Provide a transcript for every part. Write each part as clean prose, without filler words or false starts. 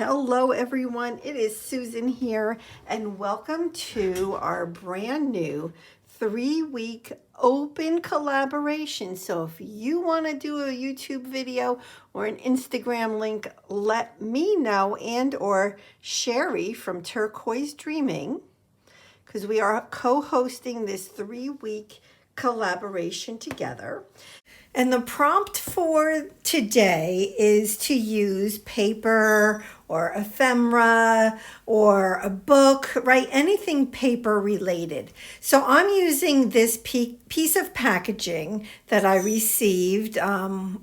Hello everyone, it is Susan here and welcome to our brand new 3-week open collaboration. So if you want to do a YouTube video or an Instagram link, let me know, and or Sheree from Turquoise Dreaming, because we are co-hosting this 3-week collaboration together. And the prompt for today is to use paper or ephemera or a book, right? Anything paper related. So I'm using this piece of packaging that I received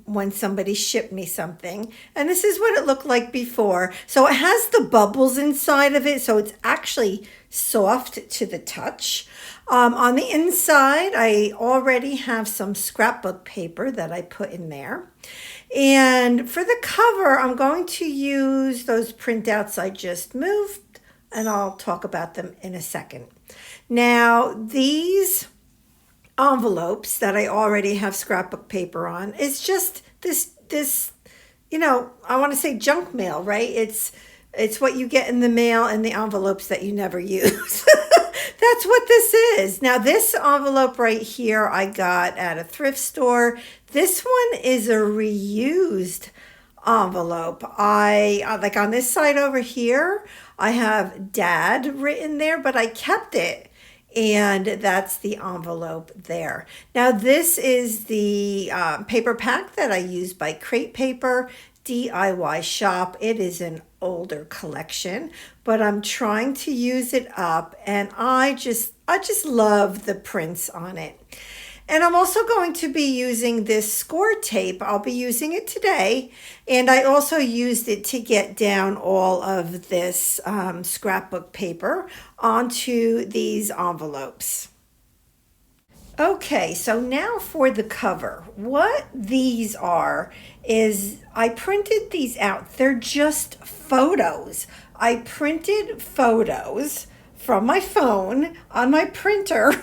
when somebody shipped me something. And this is what it looked like before. So it has the bubbles inside of it. So it's actually soft to the touch. On the inside, I already have some scrapbook paper that I put in there. And for the cover, I'm going to use those printouts I just moved, and I'll talk about them in a second. Now, these envelopes that I already have scrapbook paper on, it's just this, you know, I want to say junk mail, right? It's what you get in the mail and the envelopes that you never use. That's what this is. Now, this envelope right here I got at a thrift store. This one is a reused envelope. I like on this side over here, I have Dad written there, but I kept it. And that's the envelope there. Now, this is the paper pack that I use by Crate Paper DIY Shop. It is an older collection, but I'm trying to use it up, and I just love the prints on it. And I'm also going to be using this score tape. I'll be using it today, and I also used it to get down all of this scrapbook paper onto these envelopes. Okay, so now for the cover. What these are is I printed these out. They're just photos. I printed photos from my phone on my printer,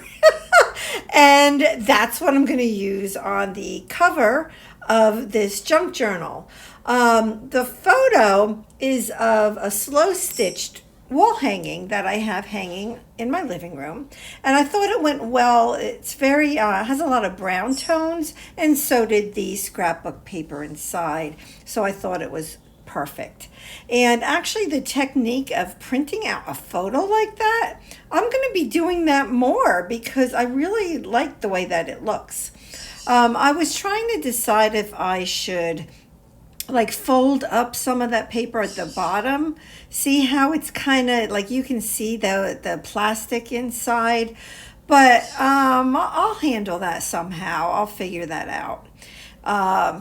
and that's what I'm going to use on the cover of this junk journal. The photo is of a slow-stitched wall hanging that I have hanging in my living room, and I thought it went well. It's very has a lot of brown tones, and so did the scrapbook paper inside, so I thought it was perfect. And actually, the technique of printing out a photo like that, I'm going to be doing that more because I really like the way that it looks. I was trying to decide if I should like fold up some of that paper at the bottom. See how it's kind of like you can see the plastic inside, but I'll handle that somehow. I'll figure that out.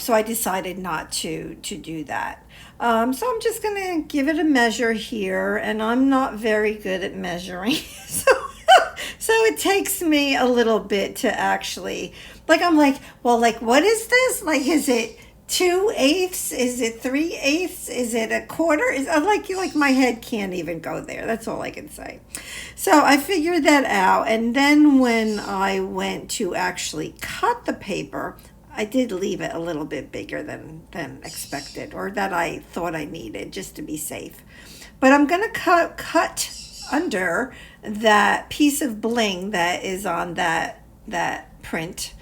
So I decided not to do that. So I'm just gonna give it a measure here, and I'm not very good at measuring. So it takes me a little bit to actually, like, I'm like, well, like, what is this? Like, is it 2/8? Is it 3/8? Is it a quarter? Like my head can't even go there. That's all I can say. So I figured that out, and then when I went to actually cut the paper, I did leave it a little bit bigger than expected, or that I thought I needed, just to be safe. But I'm gonna cut under that piece of bling that is on that print.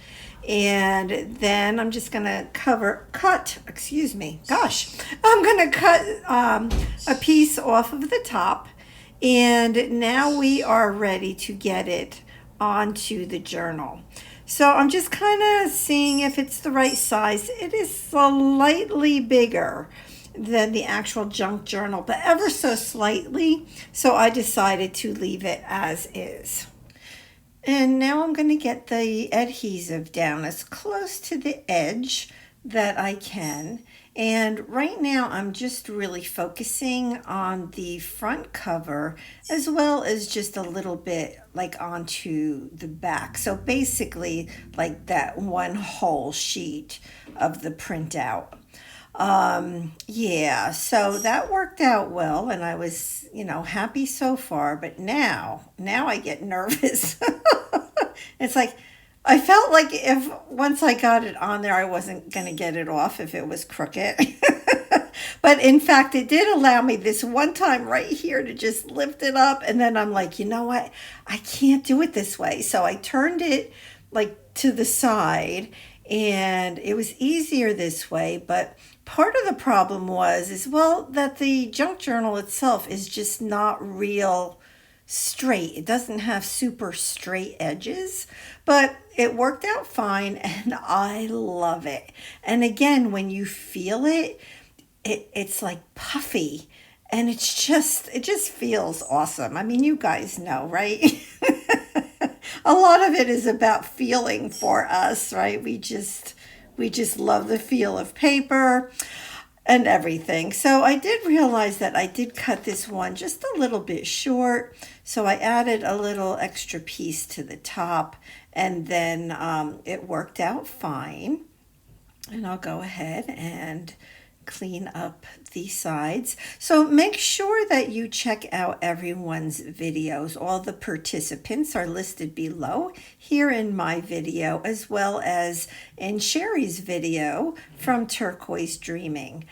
And then I'm just gonna cut a piece off of the top, and now we are ready to get it onto the journal. So I'm just kind of seeing if it's the right size. It is slightly bigger than the actual junk journal, but ever so slightly, so I decided to leave it as is. And now I'm going to get the adhesive down as close to the edge that I can. And right now I'm just really focusing on the front cover, as well as just a little bit like onto the back. So basically like that one whole sheet of the printout. Yeah, so that worked out well, and I was, happy so far, but now I get nervous. It's like, I felt like if once I got it on there, I wasn't going to get it off if it was crooked. But in fact, it did allow me this one time right here to just lift it up. And then I'm like, you know what? I can't do it this way. So I turned it like to the side, and it was easier this way. But part of the problem is, well, that the junk journal itself is just not real straight. It doesn't have super straight edges, but it worked out fine and I love it. And again, when you feel it, it's like puffy, and it just feels awesome. I mean, you guys know, right? A lot of it is about feeling for us, right? We just love the feel of paper and everything. So I did realize that I did cut this one just a little bit short. So I added a little extra piece to the top, and then it worked out fine. And I'll go ahead and clean up the sides. So make sure that you check out everyone's videos. All the participants are listed below here in my video, as well as in Sheree's video from Turquoise Dreaming.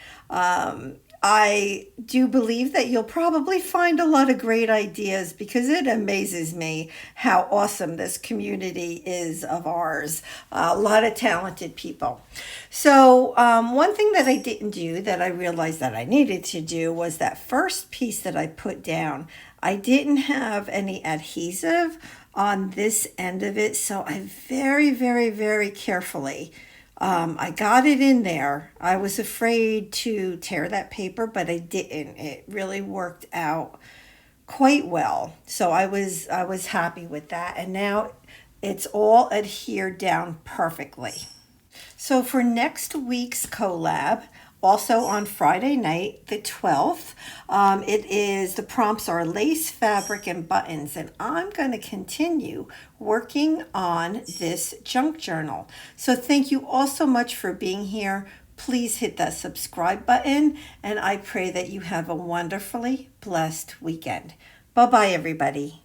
I do believe that you'll probably find a lot of great ideas, because it amazes me how awesome this community is of ours. A lot of talented people. So one thing that I didn't do that I realized that I needed to do was that first piece that I put down. I didn't have any adhesive on this end of it, so I very, very, very carefully I got it in there. I was afraid to tear that paper, but I didn't. It really worked out quite well. So I was happy with that. And now it's all adhered down perfectly. So for next week's collab, also on Friday night, the 12th, the prompts are lace, fabric, and buttons, and I'm going to continue working on this junk journal. So thank you all so much for being here. Please hit that subscribe button, and I pray that you have a wonderfully blessed weekend. Bye-bye, everybody.